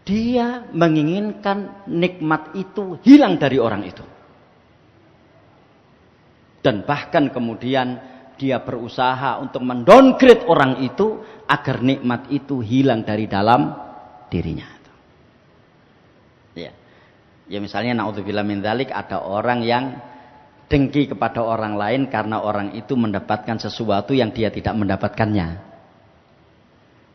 dia menginginkan nikmat itu hilang dari orang itu. Dan bahkan kemudian dia berusaha untuk mendowngrade orang itu agar nikmat itu hilang dari dalam dirinya. Ya, ya misalnya naudzubillah min dzalik, ada orang yang dengki kepada orang lain karena orang itu mendapatkan sesuatu yang dia tidak mendapatkannya.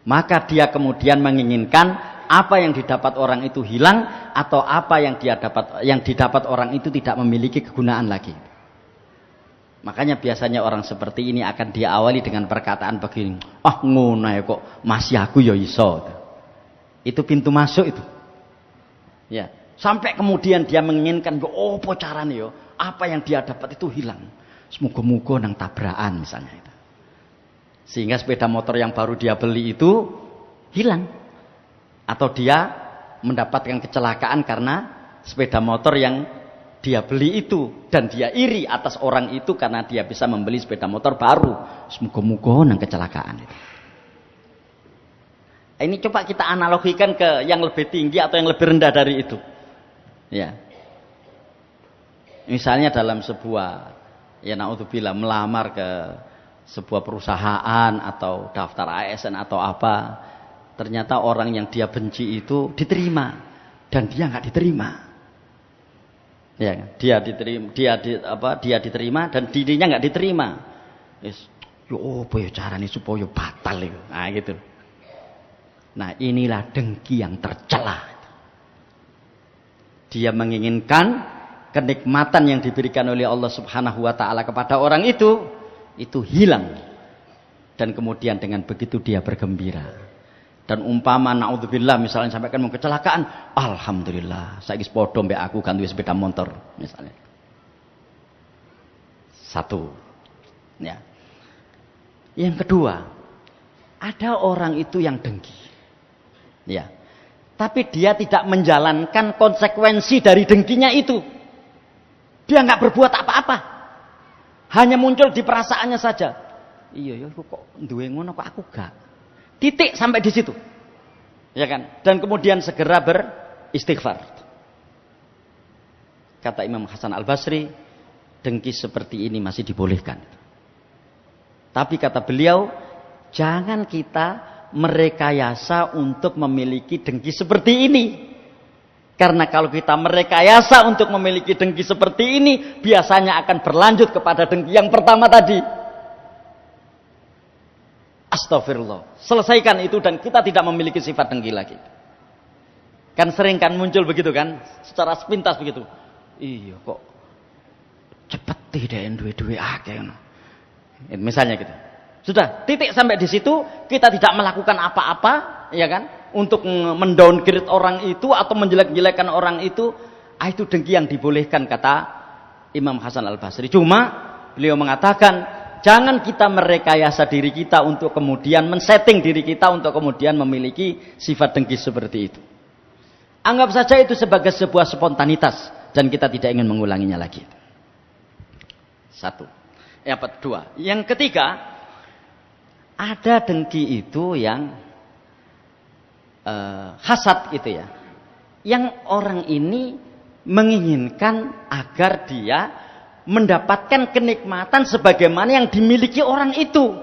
Maka dia kemudian menginginkan apa yang didapat orang itu hilang, atau apa yang didapat orang itu tidak memiliki kegunaan lagi. Makanya biasanya orang seperti ini akan diawali dengan perkataan begini, ngono ya kok masih aku ya iso. Itu pintu masuk itu. Ya, sampai kemudian dia menginginkan apa carane yo, apa yang dia dapat itu hilang. Semoga-moga nang tabrakan misalnya itu. Sehingga sepeda motor yang baru dia beli itu hilang. Atau dia mendapatkan kecelakaan karena sepeda motor yang dia beli itu, dan dia iri atas orang itu karena dia bisa membeli sepeda motor baru. Semoga-moga nang kecelakaan itu. Ini coba kita analogikan ke yang lebih tinggi atau yang lebih rendah dari itu. Ya. Misalnya dalam sebuah, ya naudzubillah, melamar ke sebuah perusahaan atau daftar ASN atau apa, ternyata orang yang dia benci itu diterima dan dia nggak diterima. Ya, dia diterima dan dirinya nggak diterima. Yo apa ya carane supaya batal itu. Nah gitu. Nah, inilah dengki yang tercela. Dia menginginkan kenikmatan yang diberikan oleh Allah Subhanahu wa taala kepada orang itu hilang. Dan kemudian dengan begitu dia bergembira. Dan umpama naudzubillah misalnya sampai kan mau kecelakaan, alhamdulillah saiki padha mbek aku kan duwe sepeda motor misalnya. Satu. Ya. Yang kedua, ada orang itu yang dengki. Ya. Tapi dia tidak menjalankan konsekuensi dari dengkinya itu. Dia nggak berbuat apa-apa. Hanya muncul di perasaannya saja. Iya ya kok duwe ngono kok aku gak. Titik sampai di situ. Ya kan? Dan kemudian segera beristighfar. Kata Imam Hasan Al-Basri, dengki seperti ini masih dibolehkan. Tapi kata beliau, jangan kita merekayasa untuk memiliki dengki seperti ini. Karena kalau kita merekayasa untuk memiliki dengki seperti ini, biasanya akan berlanjut kepada dengki yang pertama tadi. Astagfirullah. Selesaikan itu dan kita tidak memiliki sifat dengki lagi. Kan sering kan muncul begitu kan, secara sepintas begitu. Iya kok cepet tidak duwe-duwe akeh. Misalnya gitu. Sudah, titik sampai di situ, kita tidak melakukan apa-apa, ya kan? Untuk mendowngrade orang itu atau menjelek-jelekan orang itu dengki yang dibolehkan kata Imam Hasan Al-Basri. Cuma beliau mengatakan, jangan kita merekayasa diri kita untuk kemudian men-setting diri kita untuk kemudian memiliki sifat dengki seperti itu. Anggap saja itu sebagai sebuah spontanitas dan kita tidak ingin mengulanginya lagi. Satu. Yang kedua. Yang ketiga, ada dengki itu yang hasad itu ya. Yang orang ini menginginkan agar dia mendapatkan kenikmatan sebagaimana yang dimiliki orang itu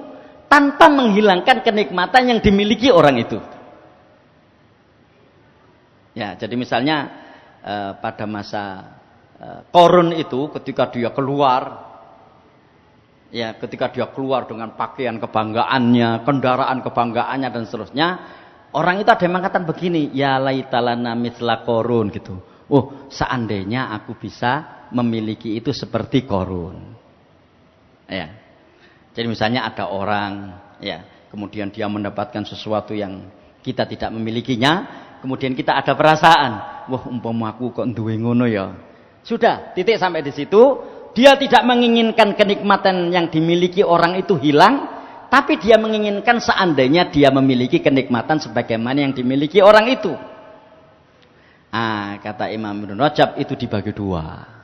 tanpa menghilangkan kenikmatan yang dimiliki orang itu. Ya, jadi misalnya pada masa Qarun itu ketika dia keluar dengan pakaian kebanggaannya, kendaraan kebanggaannya dan seterusnya, orang itu ada yang mengatakan begini, ya laitalana mithla Qarun gitu. Oh, seandainya aku bisa memiliki itu seperti Qarun. Ya. Jadi misalnya ada orang, ya, kemudian dia mendapatkan sesuatu yang kita tidak memilikinya, kemudian kita ada perasaan, wah umpama aku kok duwe ngono ya. Sudah, titik sampai di situ, dia tidak menginginkan kenikmatan yang dimiliki orang itu hilang, tapi dia menginginkan seandainya dia memiliki kenikmatan sebagaimana yang dimiliki orang itu. Kata Imam Ibnu Rajab itu dibagi dua.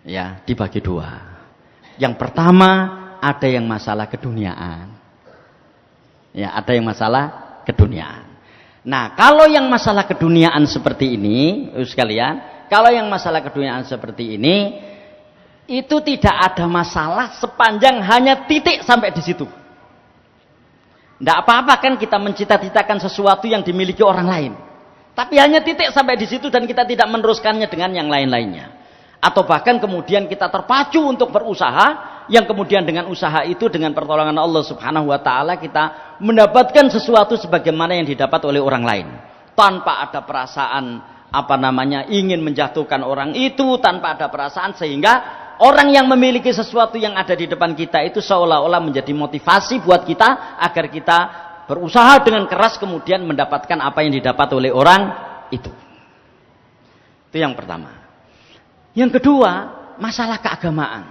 Ya, dibagi dua. Yang pertama, ada yang masalah keduniaan. Ya, ada yang masalah keduniaan. Nah, kalau yang masalah keduniaan seperti ini, sekalian, kalau yang masalah keduniaan seperti ini, itu tidak ada masalah sepanjang hanya titik sampai di situ. Tidak apa-apa kan kita mencita-citakan sesuatu yang dimiliki orang lain. Tapi hanya titik sampai di situ dan kita tidak meneruskannya dengan yang lain-lainnya. Atau bahkan kemudian kita terpacu untuk berusaha, yang kemudian dengan usaha itu, dengan pertolongan Allah Subhanahu wa Ta'ala, kita mendapatkan sesuatu sebagaimana yang didapat oleh orang lain, tanpa ada perasaan ingin menjatuhkan orang itu, tanpa ada perasaan, sehingga orang yang memiliki sesuatu yang ada di depan kita itu seolah-olah menjadi motivasi buat kita agar kita berusaha dengan keras kemudian mendapatkan apa yang didapat oleh orang itu. Itu yang pertama. Yang kedua, masalah keagamaan.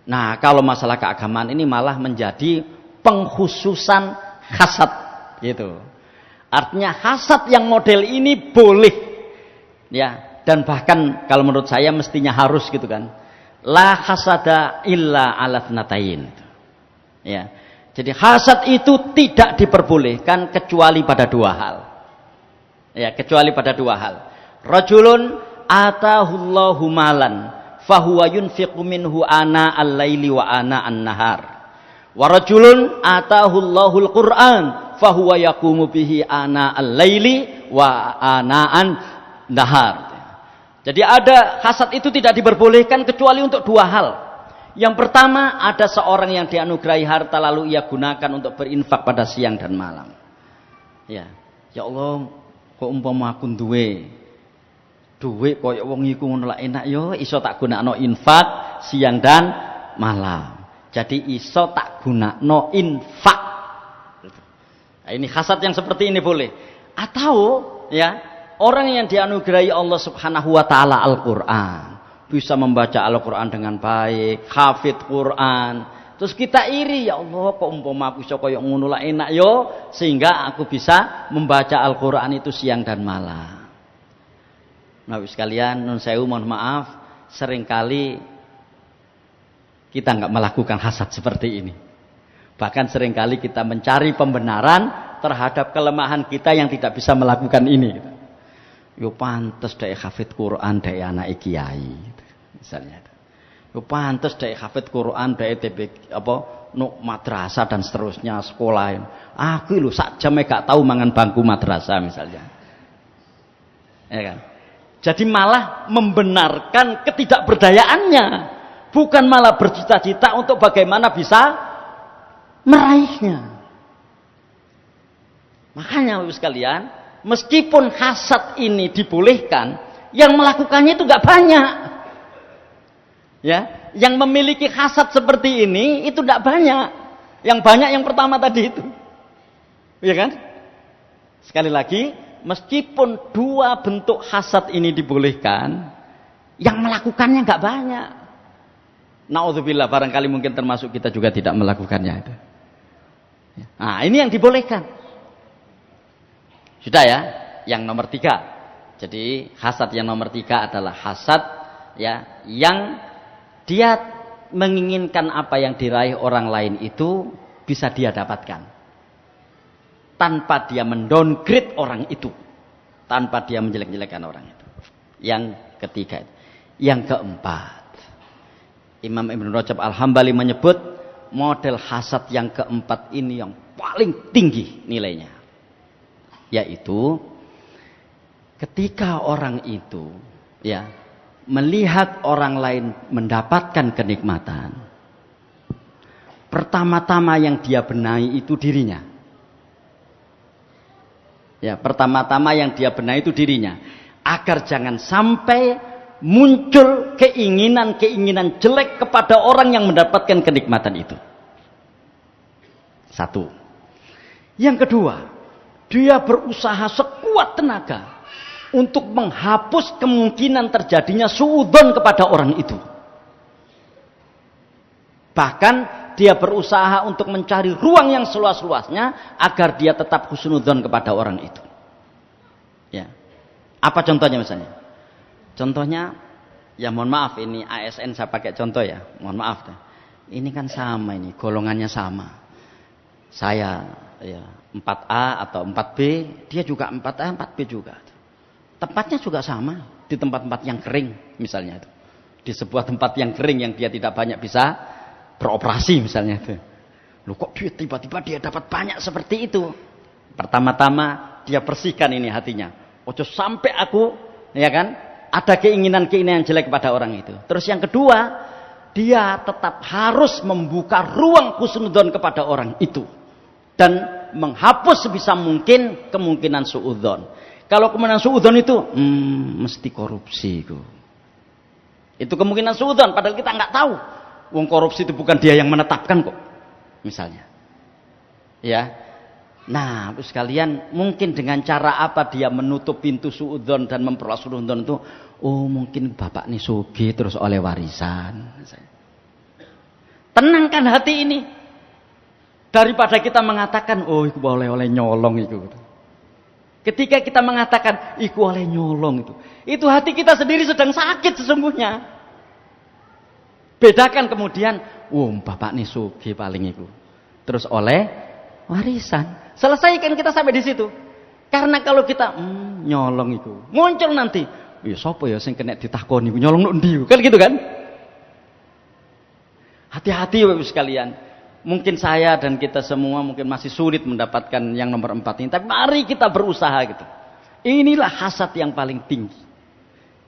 Nah, kalau masalah keagamaan ini malah menjadi pengkhususan hasad, gitu. Artinya hasad yang model ini boleh, ya, dan bahkan kalau menurut saya mestinya harus, gitu kan. La hasada illa ala tsnatain. Ya. Jadi hasad itu tidak diperbolehkan kecuali pada dua hal. Ya, kecuali pada dua hal. Rajulun atahullahu malan fahuwa yunfiqu minhu ana al-laili wa ana an-nahar. Wa rajulun atahullahul Qur'an fahuwa yaqumu bihi ana al-laili wa ana an-nahar. Jadi ada hasad itu tidak diperbolehkan kecuali untuk dua hal. Yang pertama, ada seorang yang dianugerahi harta lalu ia gunakan untuk berinfak pada siang dan malam. Ya, ya Allah, kok umpama aku duwe duit koyo wong iku ngono lak enak yo, iso tak gunakno infak siang dan malam. Jadi iso tak gunakno infak. Nah, ini hasad yang seperti ini boleh. Atau ya, orang yang dianugerahi Allah Subhanahu wa Ta'ala Al-Qur'an, bisa membaca Al-Qur'an dengan baik, hafid Qur'an. Terus kita iri, ya Allah, kok umpama aku iso koyo ngono lak enak yo, sehingga aku bisa membaca Al-Qur'an itu siang dan malam. Nah, sekalian, nun sewu, mohon maaf, seringkali kita nggak melakukan hasad seperti ini. Bahkan seringkali kita mencari pembenaran terhadap kelemahan kita yang tidak bisa melakukan ini. Yo pantes dek hafid Quran dek anak kiai, misalnya. Yo pantes dek hafid Quran dek nuk madrasah dan seterusnya sekolah. Aku lu sak jam gak tahu mangan bangku madrasah misalnya. Ya kan? Jadi malah membenarkan ketidakberdayaannya, bukan malah bercita-cita untuk bagaimana bisa meraihnya. Makanya Bapak sekalian, meskipun hasad ini dibolehkan, yang melakukannya itu nggak banyak. Ya, yang memiliki hasad seperti ini itu nggak banyak. Yang banyak yang pertama tadi itu, ya kan? Sekali lagi, meskipun dua bentuk hasad ini dibolehkan, yang melakukannya nggak banyak. Naudzubillah, barangkali mungkin termasuk kita juga tidak melakukannya itu. Nah, ini yang dibolehkan. Sudah ya, yang nomor 3. Jadi hasad yang nomor 3 adalah hasad ya, yang dia menginginkan apa yang diraih orang lain itu bisa dia dapatkan, tanpa dia mendowngrade orang itu, tanpa dia menjelek-jelekan orang itu. Yang ketiga. Yang keempat, Imam Ibn Rajab Al-Hambali menyebut model hasad yang keempat ini yang paling tinggi nilainya, yaitu ketika orang itu ya melihat orang lain mendapatkan kenikmatan, pertama-tama yang dia benahi itu dirinya. Ya, pertama-tama yang dia benahi itu dirinya, agar jangan sampai muncul keinginan-keinginan jelek kepada orang yang mendapatkan kenikmatan itu. Satu. Yang kedua, dia berusaha sekuat tenaga untuk menghapus kemungkinan terjadinya suudzon kepada orang itu. Bahkan dia berusaha untuk mencari ruang yang seluas-luasnya agar dia tetap husnudzon kepada orang itu. Ya. Apa contohnya misalnya? Contohnya, ya mohon maaf ini ASN saya pakai contoh ya, mohon maaf. Ini kan sama ini, golongannya sama. Saya ya 4A atau 4B, dia juga 4A 4B juga. Tempatnya juga sama, di tempat-tempat yang kering misalnya itu. Di sebuah tempat yang kering yang dia tidak banyak bisa beroperasi misalnya itu. Loh kok tiba-tiba dia dapat banyak seperti itu? Pertama-tama dia bersihkan ini hatinya. Ojo sampai aku, ya kan, ada keinginan-keinginan jelek pada orang itu. Terus yang kedua, dia tetap harus membuka ruang husnudzon kepada orang itu. Dan menghapus sebisa mungkin kemungkinan suudzon. Kalau kemungkinan suudzon itu, mesti korupsi itu. Itu kemungkinan suudzon, padahal kita nggak tahu. Wong korupsi itu bukan dia yang menetapkan kok. Misalnya. Ya. Nah, sekalian, mungkin dengan cara apa dia menutup pintu suudzon dan memperluas suudzon itu, oh mungkin bapak nih sugih terus oleh warisan. Tenangkan hati ini. Daripada kita mengatakan, oh itu oleh nyolong itu. Ketika kita mengatakan, iku oleh nyolong itu hati kita sendiri sedang sakit sesungguhnya. Bedakan kemudian, bapak nih sugih paling itu. Terus oleh warisan. Selesaikan kita sampai di situ. Karena kalau kita nyolong itu, muncul nanti, ya sapa ya sing kena ditakoni nyolong ndi? Kan gitu kan? Hati-hati Bapak sekalian. Mungkin saya dan kita semua mungkin masih sulit mendapatkan yang nomor 4 ini, tapi mari kita berusaha gitu. Inilah hasad yang paling tinggi.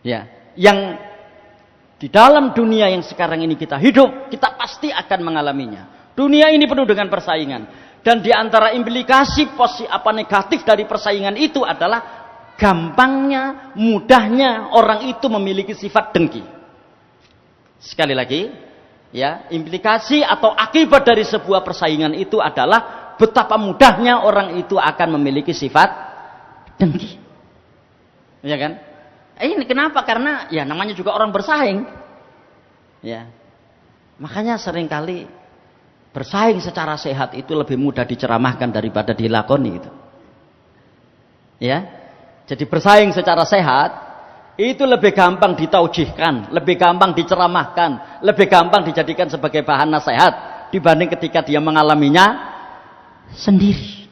Ya, yang di dalam dunia yang sekarang ini kita hidup, kita pasti akan mengalaminya. Dunia ini penuh dengan persaingan. Dan di antara implikasi negatif dari persaingan itu adalah gampangnya, mudahnya orang itu memiliki sifat dengki. Sekali lagi, ya, implikasi atau akibat dari sebuah persaingan itu adalah betapa mudahnya orang itu akan memiliki sifat dengki. Ya kan? Ini kenapa? Karena ya namanya juga orang bersaing. Ya. Makanya seringkali bersaing secara sehat itu lebih mudah diceramahkan daripada dilakoni itu. Ya. Jadi bersaing secara sehat itu lebih gampang ditaujihkan, lebih gampang diceramahkan, lebih gampang dijadikan sebagai bahan nasihat dibanding ketika dia mengalaminya sendiri.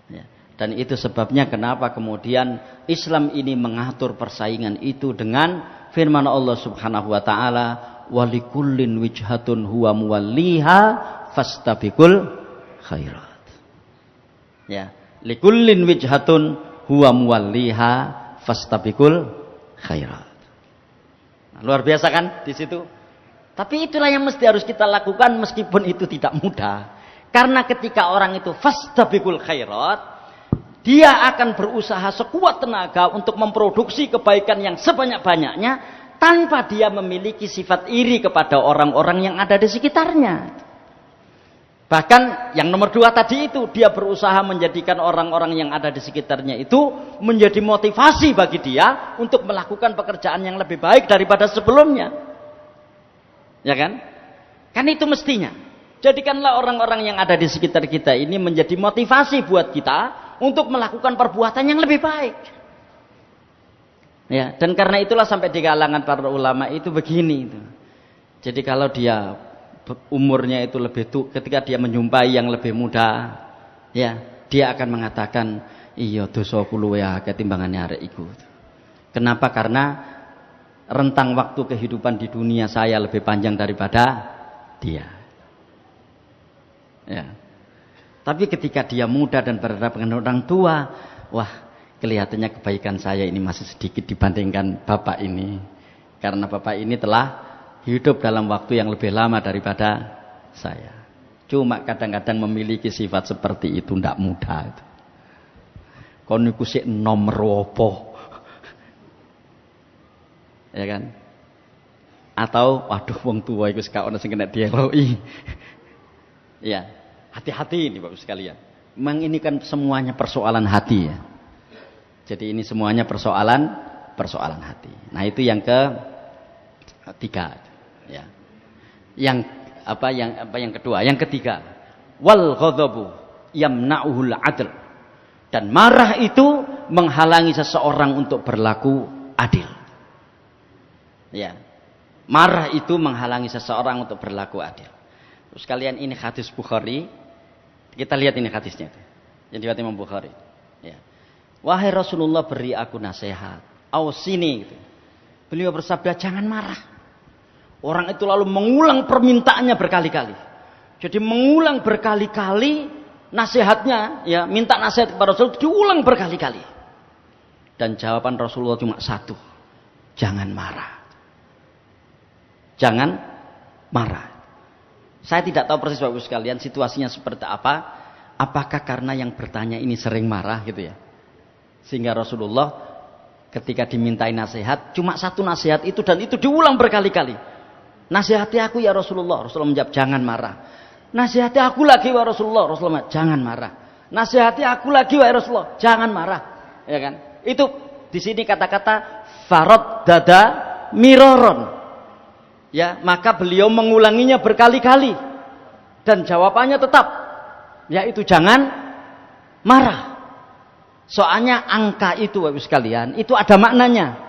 Ya. Dan itu sebabnya kenapa kemudian Islam ini mengatur persaingan itu dengan firman Allah Subhanahu wa taala, walikullin wijhatun huwa muwalliha fastabiqul khairat. Ya, likullin wijhatun huwa muwalliha fastabiqul khairat. Nah, luar biasa kan di situ? Tapi itulah yang mesti harus kita lakukan meskipun itu tidak mudah. Karena ketika orang itu fastabiqul khairat, dia akan berusaha sekuat tenaga untuk memproduksi kebaikan yang sebanyak-banyaknya tanpa dia memiliki sifat iri kepada orang-orang yang ada di sekitarnya. Bahkan yang nomor 2 tadi itu, dia berusaha menjadikan orang-orang yang ada di sekitarnya itu menjadi motivasi bagi dia untuk melakukan pekerjaan yang lebih baik daripada sebelumnya. Ya kan? Kan itu mestinya. Jadikanlah orang-orang yang ada di sekitar kita ini menjadi motivasi buat kita untuk melakukan perbuatan yang lebih baik. Ya, dan karena itulah sampai di kalangan para ulama itu begini itu. Jadi kalau dia umurnya itu lebih ketika dia menjumpai yang lebih muda, ya, dia akan mengatakan, iya dosa luwih akeh timbangane arek iku. Kenapa? Karena rentang waktu kehidupan di dunia saya lebih panjang daripada dia. Ya. Tapi ketika dia muda dan berhadapan dengan orang tua, wah, kelihatannya kebaikan saya ini masih sedikit dibandingkan bapak ini. Karena bapak ini telah hidup dalam waktu yang lebih lama daripada saya. Cuma kadang-kadang memiliki sifat seperti itu tidak mudah. Kon niku sik nomor apa? Ya kan? Atau waduh wong tua iku gak ono sing kena dieloki. Ya, hati-hati ini Bapak sekalian. Memang ini kan semuanya persoalan hati ya. Jadi ini semuanya persoalan hati. Nah, itu yang ketiga. Ya. Yang kedua, yang ketiga, wal ghadabu yamna'uhul adl. Dan marah itu menghalangi seseorang untuk berlaku adil. Ya. Marah itu menghalangi seseorang untuk berlaku adil. Terus kalian ini hadis Bukhari Kita lihat ini hadisnya yang diriwayatkan Imam Bukhari. Ya. Wahai Rasulullah, beri aku nasihat. Ausini gitu. Beliau bersabda, jangan marah. Orang itu lalu mengulang permintaannya berkali-kali. Jadi mengulang berkali-kali nasihatnya, ya, minta nasihat kepada Rasul diulang berkali-kali. Dan jawaban Rasulullah cuma satu, jangan marah. Jangan marah. Saya tidak tahu persis Bapak Ibu sekalian situasinya seperti apa. Apakah karena yang bertanya ini sering marah gitu ya, sehingga Rasulullah ketika dimintai nasihat cuma satu nasihat itu, dan itu diulang berkali-kali. Nasihati aku ya Rasulullah. Rasulullah menjawab, jangan marah. Nasihati aku lagi wahai Rasulullah. Rasulullah, jangan marah. Nasihati aku lagi wahai Rasulullah, jangan marah. Ya kan? Itu di sini kata-kata farad dada miroron. Ya, maka beliau mengulanginya berkali-kali dan jawabannya tetap, yaitu jangan marah. Soalnya angka itu Bapak Ibu sekalian, itu ada maknanya.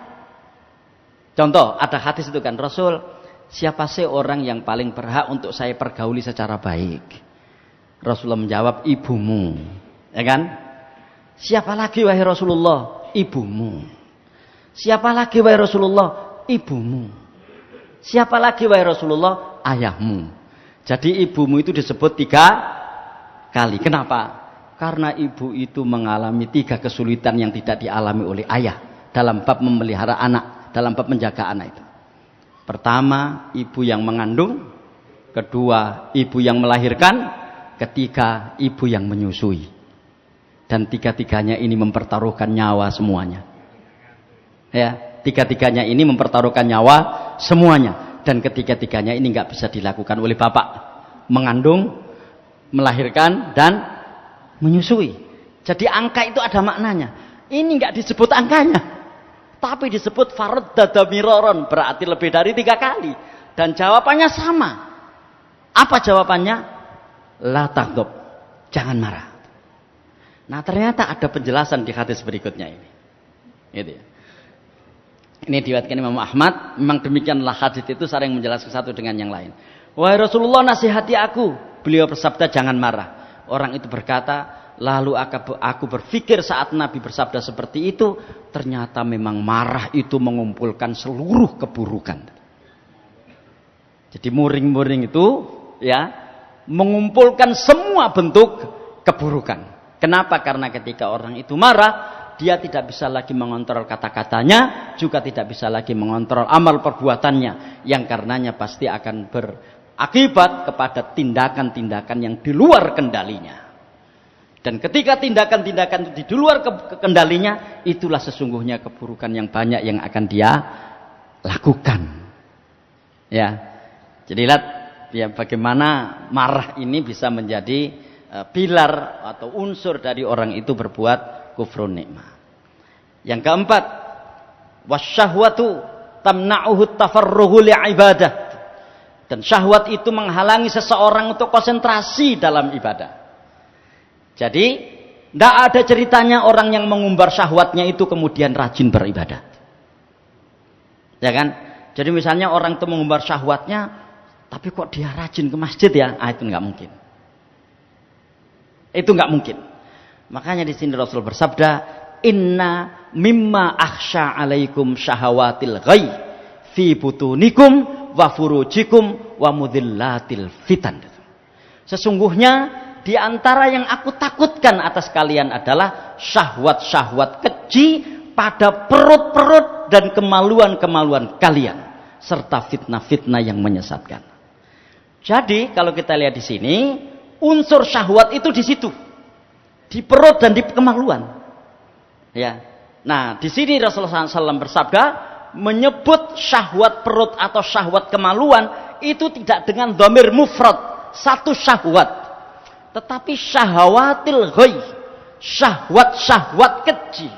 Contoh, ada hadis itu kan, Rasul, siapa sih orang yang paling berhak untuk saya pergauli secara baik? Rasulullah menjawab, ibumu. Ya kan? Siapa lagi wahai Rasulullah? Ibumu. Siapa lagi wahai Rasulullah? Ibumu. Siapa lagi wahai Rasulullah? Ayahmu. Jadi ibumu itu disebut 3 kali. Kenapa? Karena ibu itu mengalami 3 kesulitan yang tidak dialami oleh ayah dalam bab memelihara anak, dalam bab menjaga anak itu. Pertama, ibu yang mengandung. Kedua, ibu yang melahirkan. Ketiga, ibu yang menyusui. Dan 3-tiganya ini mempertaruhkan nyawa semuanya. Ya, 3-tiganya ini mempertaruhkan nyawa semuanya. Dan ketiga-tiganya ini nggak bisa dilakukan oleh bapak. Mengandung, melahirkan, dan menyusui. Jadi angka itu ada maknanya. Ini nggak disebut angkanya, tapi disebut farad dada miroron, berarti lebih dari 3 kali. Dan jawabannya sama. Apa jawabannya? La taghdab, jangan marah. Nah, ternyata ada penjelasan di hadis berikutnya ini. Gitu ya. Ini diriwayatkan Imam Ahmad. Memang demikianlah hadis itu saling menjelaskan satu dengan yang lain. Wahai Rasulullah, nasihati aku. Beliau bersabda, jangan marah. Orang itu berkata, lalu aku berpikir saat Nabi bersabda seperti itu, ternyata memang marah itu mengumpulkan seluruh keburukan. Jadi muring-muring itu ya mengumpulkan semua bentuk keburukan. Kenapa? Karena ketika orang itu marah, dia tidak bisa lagi mengontrol kata-katanya, juga tidak bisa lagi mengontrol amal perbuatannya, yang karenanya pasti akan berakibat kepada tindakan-tindakan yang di luar kendalinya. Dan ketika tindakan-tindakan itu di luar kendalinya, itulah sesungguhnya keburukan yang banyak yang akan dia lakukan. Ya, jadi lihat ya bagaimana marah ini bisa menjadi pilar atau unsur dari orang itu berbuat kufrun nikmah. Yang keempat, wasyahwatu tamna'uhu tafarruhu li'ibadah. Dan syahwat itu menghalangi seseorang untuk konsentrasi dalam ibadah. Jadi, tidak ada ceritanya orang yang mengumbar syahwatnya itu kemudian rajin beribadah. Ya kan? Jadi misalnya orang itu mengumbar syahwatnya, tapi kok dia rajin ke masjid ya? Itu nggak mungkin. Itu nggak mungkin. Makanya di sini Rasul bersabda, inna mimma akhsha alaikum syahawatil ghai fi butunikum wa furujikum wa mudhillatil fitan. Sesungguhnya di antara yang aku takutkan atas kalian adalah syahwat-syahwat keji pada perut-perut dan kemaluan-kemaluan kalian, serta fitnah-fitnah yang menyesatkan. Jadi kalau kita lihat di sini, unsur syahwat itu di situ, di perut dan di kemaluan. Ya. Nah, di sini Rasulullah SAW bersabda, menyebut syahwat perut atau syahwat kemaluan itu tidak dengan dhamir mufrad, satu syahwat, tetapi syahawatil ghai, syahwat-syahwat keji.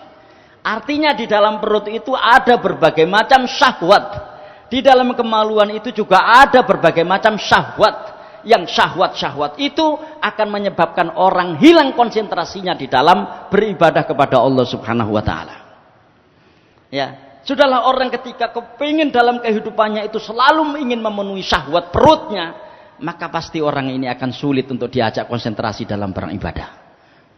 Artinya di dalam perut itu ada berbagai macam syahwat. Di dalam kemaluan itu juga ada berbagai macam syahwat. Yang syahwat-syahwat itu akan menyebabkan orang hilang konsentrasinya di dalam beribadah kepada Allah Subhanahu wa taala. Ya, sudahlah orang ketika kepingin dalam kehidupannya itu selalu ingin memenuhi syahwat perutnya, maka pasti orang ini akan sulit untuk diajak konsentrasi dalam beribadah.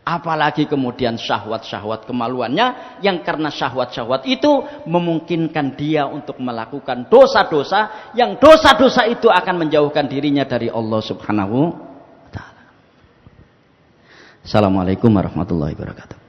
Apalagi kemudian syahwat-syahwat kemaluannya, yang karena syahwat-syahwat itu memungkinkan dia untuk melakukan dosa-dosa, yang dosa-dosa itu akan menjauhkan dirinya dari Allah Subhanahu wa ta'ala. Assalamualaikum warahmatullahi wabarakatuh.